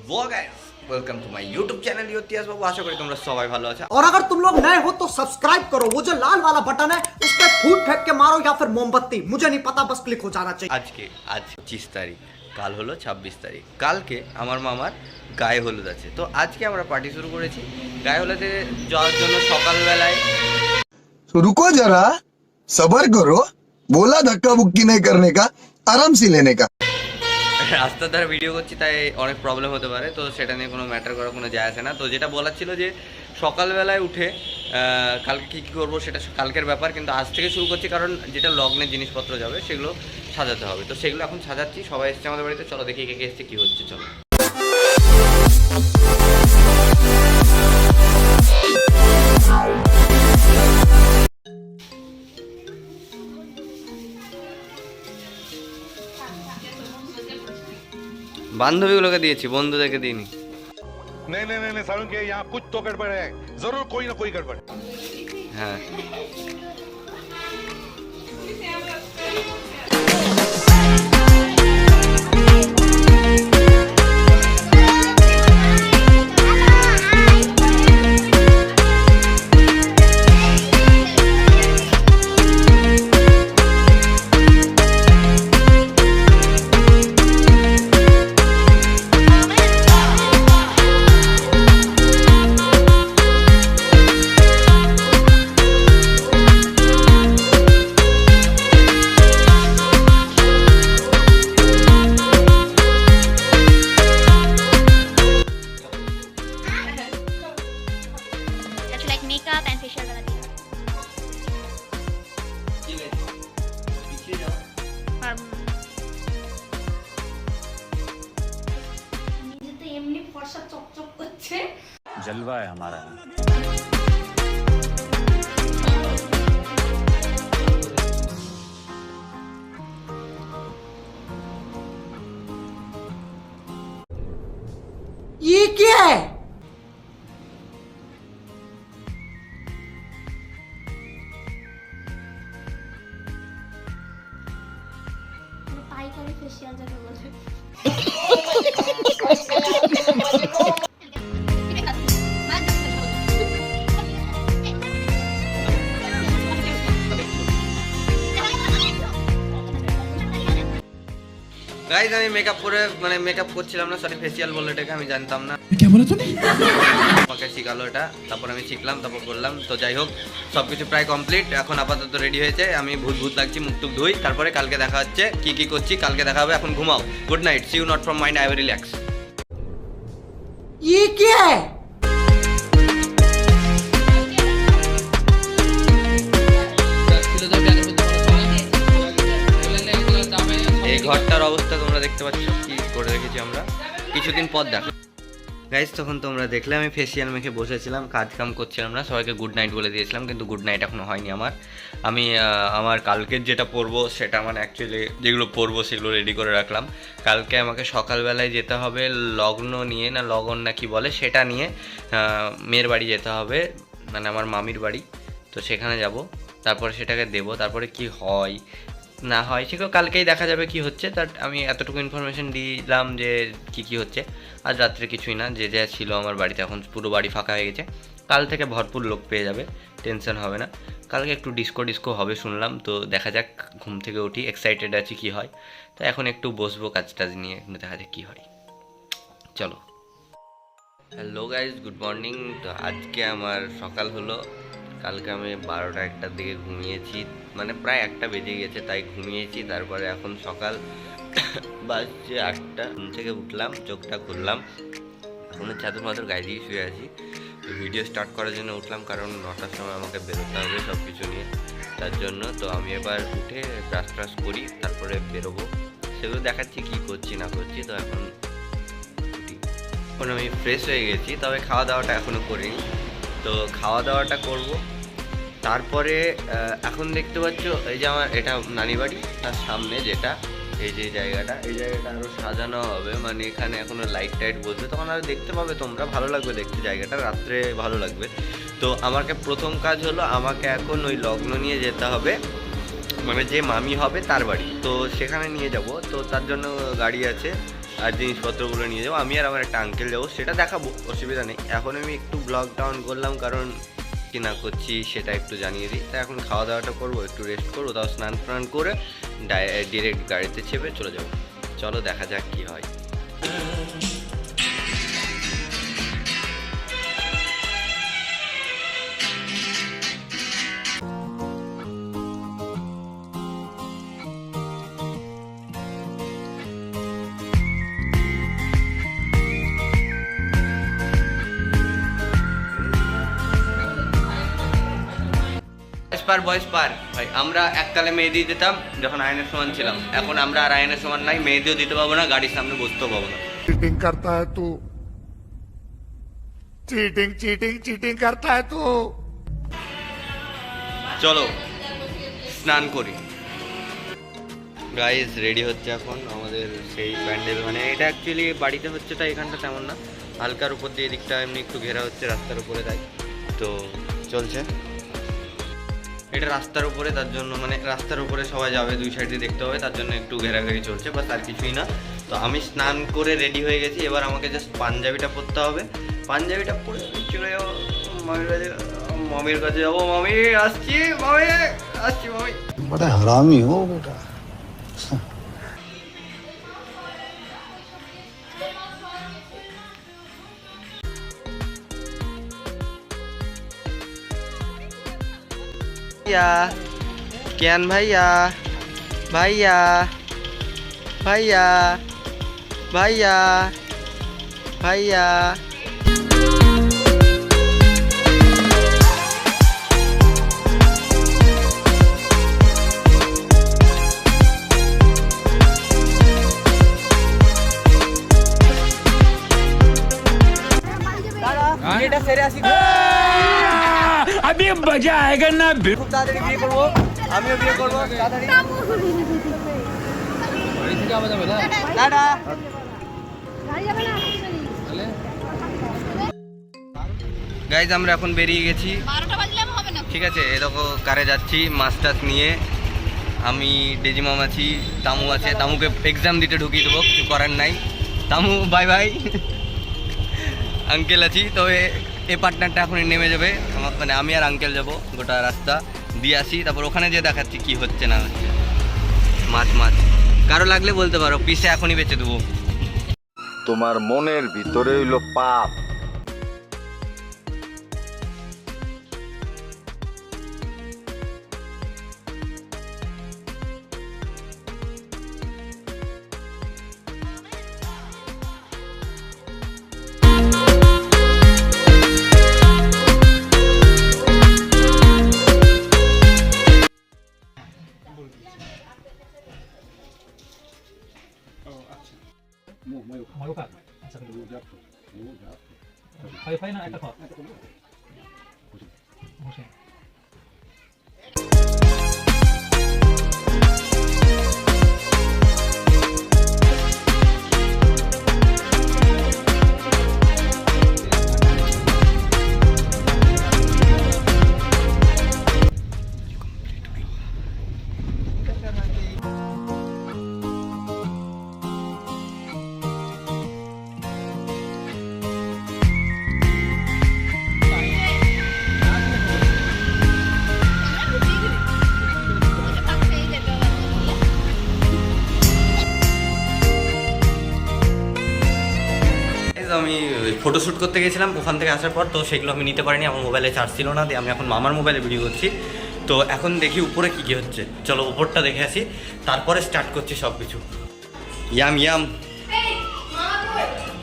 Welcome to my YouTube channel योतियास बाबू। आशा करी तुम सबाई भालो आछो। और अगर तुम लोग नए हो तो सब्सक्राइब करो, वो जो लाल वाला बटन है उस पर फूट फेंक के मारो या फिर मोमबत्ती, मुझे नहीं पता, बस क्लिक हो जाना चाहिए। आज 25 तारीख, কাল হলো 26 তারিখ। কালকে আমার মামার গায়ে হলুদ আছে, তো আজকে আমরা পার্টি শুরু করেছি। গায়ে হলুদে যাওয়ার জন্য সকালবেলায় रुको जरा सबर करो, बोला धक्का बुक्की नहीं करने का, आराम से लेने का। রাস্তার ধারে ভিডিও করছি তাই অনেক প্রবলেম হতে পারে, তো সেটা নিয়ে কোনো ম্যাটার করা কোনো যায় আসে না। তো যেটা বলার ছিল যে সকালবেলায় উঠে কালকে কী কী করবো সেটা কালকের ব্যাপার, কিন্তু আজ থেকে শুরু করছি কারণ যেটা লগ্নের জিনিসপত্র যাবে সেগুলো সাজাতে হবে। তো সেগুলো এখন সাজাচ্ছি। সবাই এসছে আমাদের বাড়িতে, চলো দেখি কে কে এসছে, কী হচ্ছে চলো। বান্ধবীগুলোকে দিয়েছি, বন্ধুদেরকে দিইনি। नहीं नहीं नहीं सारुण के यहाँ कुछ तो गड़बड़ है, जरूर कोई ना कोई गड़बड़ है। হ্যাঁ like makeup and facial wala diya. নিজে তো এমনি ফর্সা চকচক করছে। जलवा है हमारा। ये क्या है? পাইকারি ফেশিয়াল যাকে বলে। গাইজ আমি মেকআপ করে মানে মেকআপ করছিলাম না, সরি ফেসিয়াল বলে এটাকে, আমি জানতাম না। আমাকে শিখালো এটা, তারপর আমি শিখলাম, তারপর করলাম। তো যাই হোক সব কিছু প্রায় কমপ্লিট, এখন আপাতত রেডি হয়েছে। আমি ভূত লাগছি, মুখ টুক ধুই, তারপরে কালকে দেখা হচ্ছে কি কি করছি, কালকে দেখা হবে। এখন ঘুমাও, good night, see you not from mind, I will relax. ये क्या है? এই ঘরটার অবস্থা তোমরা দেখতে পাচ্ছ কি করে রেখেছি আমরা, কিছুদিন পর দেখো। গাইজ তখন তোমরা দেখলে আমি ফেসিয়াল মেখে বসেছিলাম, কাজ কাম করছিলাম না, সবাইকে গুড নাইট বলে দিয়েছিলাম, কিন্তু গুড নাইট এখনও হয়নি আমার। আমি আমার কালকের যেটা পরবো সেটা মানে অ্যাকচুয়ালি যেগুলো পরবো সেগুলো রেডি করে রাখলাম। কালকে আমাকে সকালবেলায় যেতে হবে লগ্ন নিয়ে, না লগন না কি বলে সেটা নিয়ে, মেয়ের বাড়ি যেতে হবে, মানে আমার মামির বাড়ি। তো সেখানে যাব, তারপরে সেটাকে দেবো, তারপরে কি হয় না হয় সেগুলো কালকেই দেখা যাবে কি হচ্ছে। তার আমি এতটুকু ইনফরমেশন দিলাম যে কি হচ্ছে। আজ রাত্রে কিছুই না, যে যা ছিল আমার বাড়িতে এখন পুরো বাড়ি ফাঁকা হয়ে গেছে। কাল থেকে ভরপুর লোক পেয়ে যাবে, টেনশন হবে না। কালকে একটু ডিস্কো হবে শুনলাম, তো দেখা যাক, ঘুম থেকে উঠি, এক্সাইটেড আছি কি হয়। তো এখন একটু বসবো কাজ টাজ নিয়ে, দেখা যাক কী হয়, চলো। Hello guys, good morning. তো আজকে আমার সকাল হলো। কালকে আমি 12টা-1টার দিকে ঘুমিয়েছি, মানে প্রায় 1টা বেজে গেছে তাই ঘুমিয়েছি। তারপরে এখন সকাল বাজছে 8টা, ঘুম থেকে উঠলাম, চোখটা খুললাম, এখন চাদর মাদর গায়ে দিয়ে শুয়ে আছি। তো ভিডিও স্টার্ট করার জন্য উঠলাম, কারণ 9টার সময় আমাকে বেরোতে হবে সব কিছু নিয়ে, তার জন্য। তো আমি এবার উঠে ব্রাশ করি, তারপরে বেরোবো, সেগুলো দেখাচ্ছি কী করছি না করছি। তো এখন আমি ফ্রেশ হয়ে গেছি, তবে খাওয়া দাওয়াটা এখনও করিনি। তো খাওয়া দাওয়াটা করব, তারপরে এখন দেখতে পাচ্ছ এই যে আমার এটা নানি বাড়ি, তার সামনে যেটা এই যে জায়গাটা আরও সাজানো হবে, মানে এখানে এখনও লাইট টাইট বসবে, তখন আরও দেখতে পাবে তোমরা, ভালো লাগবে দেখতে জায়গাটা, রাত্রে ভালো লাগবে। তো আমাকে প্রথম কাজ হলো আমাকে এখন ওই লগ্ন নিয়ে যেতে হবে, মানে যে মামি হবে তার বাড়ি, তো সেখানে নিয়ে যাব। তো তার জন্য গাড়ি আছে, আর জিনিসপত্রগুলো নিয়ে যাবো। আমি আর আমার একটা আঙ্কেল যাবো, সেটা দেখাবো, অসুবিধা নেই। এখন আমি একটু ব্লগটা অন করলাম, কারণ কি না করছি সেটা একটু জানিয়ে দিই। তাই এখন খাওয়া দাওয়াটা করবো, একটু রেস্ট করবো, তাও স্নান টান করে ডিরেক্ট গাড়িতে চেপে চলে যাবো। চলো দেখা যাক কি হয়। বয়স পার ভাই, আমরা এককালে মেহেদি দিতাম যখন আয়নের সমান ছিলাম। এখন আমরা আর আয়নের সমান নাই, মেহেদিও দিতে পাবো না, গাড়ির সামনে বসতেও পাবো না। चीटिंग करता है तू चीटिंग चीटिंग चीटिंग करता है तू চলো স্নান করি। গাইস রেডি হচ্ছে এখন আমাদের সেই প্যান্ডেল, মানে এটা অ্যাকচুয়ালি বাড়িতে হচ্ছে, তাই এখানটা তেমন না, হালকার উপর দিয়ে দিকটা এমনি একটু ঘেরা হচ্ছে রাস্তার উপরে, তাই তো চলছে। এটা রাস্তার উপরে, তার জন্য মানে রাস্তার উপরে সবাই যাবে, দুই সাইডে দেখতে হবে, তার জন্য একটু ঘেরাঘেরি চলছে, বাস আর কিছুই না। তো আমি স্নান করে রেডি হয়ে গেছি, এবার আমাকে জাস্ট পাঞ্জাবিটা পরতে হবে। পাঞ্জাবিটা পরে চলে যাবো মামির কাছে যাবো। মামি আসছি, মামি আসছি, মামি। बड़ा हरामी हो बेटा। भैया ज्ञान भैया, भैया भैया भैया भैया। এটা সেরে আসি, अभी मजा आएगा ना। খুব তাড়াতাড়ি বিয়ে করবো, আমিও বিয়ে করবো তাড়াতাড়ি। টাটা। গাইজ আমরা এখন বেরিয়ে গেছি, ঠিক আছে। এ দেখো কারে যাচ্ছি, মাছ টাছ নিয়ে। আমি ডেজিমাম আছি, তামু আছে, তামুকে এক্সাম দিতে ঢুকিয়ে দেবো, কিছু করার নাই। তামু বাই বাই। আঙ্কেল আছি, তো এ পার্টনারটা এখন নেমে যাবে, মানে আমি আর আঙ্কেল যাব গোটা রাস্তা দিয়ে আসি, তারপর ওখানে যেয়ে দেখাচ্ছি কি হচ্ছে না হচ্ছে। মাছ মাছ কারো লাগলে বলতে পারো, পিসে এখনই বেচে দেবো। তোমার মনের ভিতরে হইলো পাপ। আমি ফটোশ্যুট করতে গেছিলাম ওখান থেকে আসার পর, তো সেগুলো আমি নিতে পারিনি, আমার মোবাইলে চার্জ ছিল না, দিয়ে আমি এখন মামার মোবাইলে ভিডিও করছি। তো এখন দেখি উপরে কী কী হচ্ছে, চলো উপরটা দেখে আসি, তারপরে স্টার্ট করছি সব কিছু। ইয়াম ইয়াম,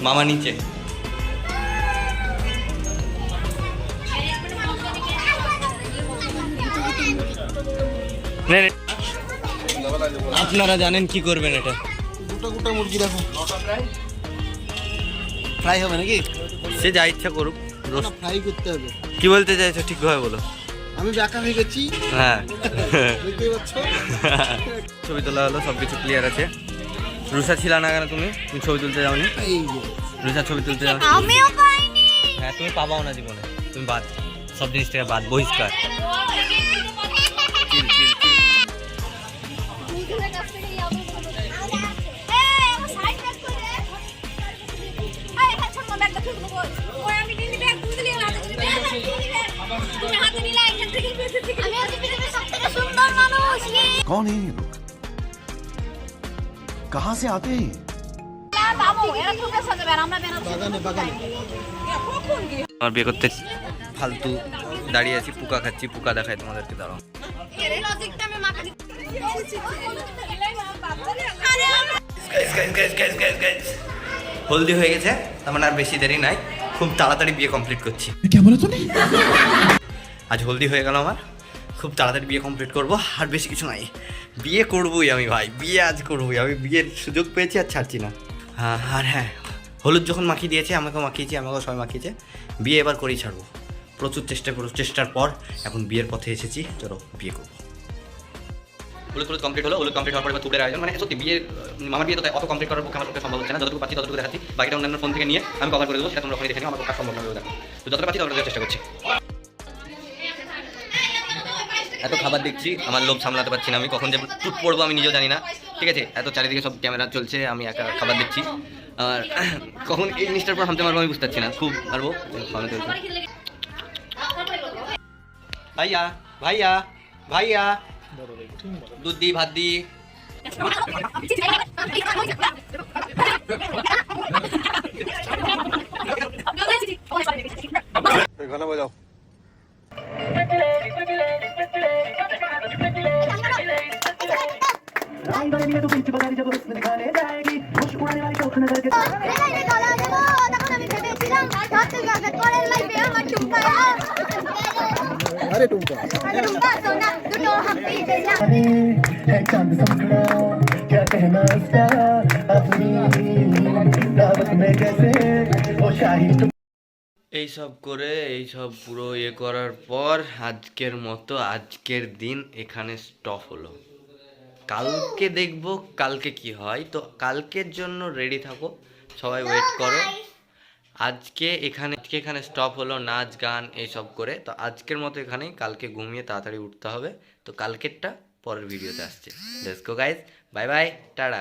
মামা নিচে। আপনারা জানেন কি করবেন, এটা গোটা গোটা মুরগি রাখো, ফ্রাই হবে নাকি? সে যা ইচ্ছা করুক, ফ্রাই করতে হবে। কি বলতে চাইছো ঠিকভাবে বলো। আমি ব্যাকা হয়ে গেছি, হ্যাঁ দেখতেই পাচ্ছ। ছবি তোলা হলো, সব কিছু ক্লিয়ার আছে। রুষা ছিল না কেন, তুমি ছবি তুলতে যাওনি? এই যে রুষা ছবি তুলতে যাও? আমিও পাইনি। হ্যাঁ তুমি পাবাও না জীবনে, তুমি বাদ, সব জিনিস থেকে বাদ, বহিষ্কার। চিল চিল চিল। নিজের কাছ থেকে এই আমার সাইড ব্যাক করে তোমার ব্যাগটা খুব নেবো ওই আমি নিয়ে ব্যাগ তুমি দিলে হাতে দিলে তুমি হাতে নিলে এখান থেকে আমি আজকে পৃথিবীর সবথেকে সুন্দর মানুষ कौन है ये लोग कहाँ से आते हैं বাবু এরা ঠোকা সাজাবে আর আমরা বাগানে কখন কি আমার বিয়ে করতে ফালতু দাঁড়িয়ে আছি, পোকা খাচ্ছি, পোকা দেখায় তোমাদেরকে, দাঁড়াও। এর লজিকটা আমি মাথায় হলদি হয়ে গেছে, তার মানে আর বেশি দেরি নাই, খুব তাড়াতাড়ি বিয়ে কমপ্লিট করছি। আজ হলদি হয়ে গেল আমার, খুব তাড়াতাড়ি বিয়ে কমপ্লিট করব, আর বেশি কিছু নাই, বিয়ে করবই আমি ভাই, বিয়ে আজ করবই আমি, বিয়ের সুযোগ পেয়েছি আর ছাড়ছি না। হ্যাঁ আর হ্যাঁ, হলুদ যখন মাখিয়ে দিয়েছে, আমাকেও মাখিয়েছি, আমাকেও সবাই মাখিয়েছে, বিয়ে এবার করেই ছাড়বো। প্রচুর চেষ্টার পর এখন বিয়ের পথে এসেছি, চলো বিয়ে করবো। হলুদ কমপ্লিট হলো, হলুদ কমপ্লিট হওয়ার পর এবার তুলের আয়োজন, মানে সত্যি বিয়ে, মামার বিয়ে তো অত কমপ্লিট করার পক্ষে আমার পক্ষে সম্ভব হচ্ছে না, যতটুকু পাচ্ছি ততটুকু দেখাচ্ছি, বাকিটা অন্যান্য ফোন থেকে নিয়ে আমি কভার করে দেবো, সেটা তোমরা ওখানে দেখে নিও, আমার পক্ষে সম্ভব নয় দেখো, তো যতটা পাচ্ছি ততটা দেওয়ার চেষ্টা করছি। এত খাবার দেখছি, আমার লোভ সামলাতে পারছি না, আমি কখন যে টুট পড়বো আমি নিজেও জানি না, ঠিক আছে, এত চারিদিকে সব ক্যামেরা চলছে, আমি একা খাবার দেখছি, আর কখন এই জিনিসটার পর হামতে মারবো আমি বুঝতে পারছি না, খুব মারবো খাওয়ানো চলছে। ভাইয়া ভাইয়া ভাইয়া দুধ দি, ভাত দি। गाना बजाओ। अरे टुम्पा सोना दुनो हम पीछे जा है चांद समझना क्या कहना इसका अपनी दावत में कैसे वो शाही এইসব করে এইসব পুরো ইয়ে করার পর আজকের মতো আজকের দিন এখানে স্টপ হলো। কালকে দেখবো কালকে কি হয়, তো কালকের জন্য রেডি থাকো, সবাই ওয়েট করো। আজকে এখানে স্টপ হলো, নাচ গান এইসব করে, তো আজকের মতো এখানেই, কালকে ঘুমিয়ে তাড়াতাড়ি উঠতে হবে, তো কালকেরটা পরের ভিডিওতে আসছে। Let's go guys, bye bye, tata.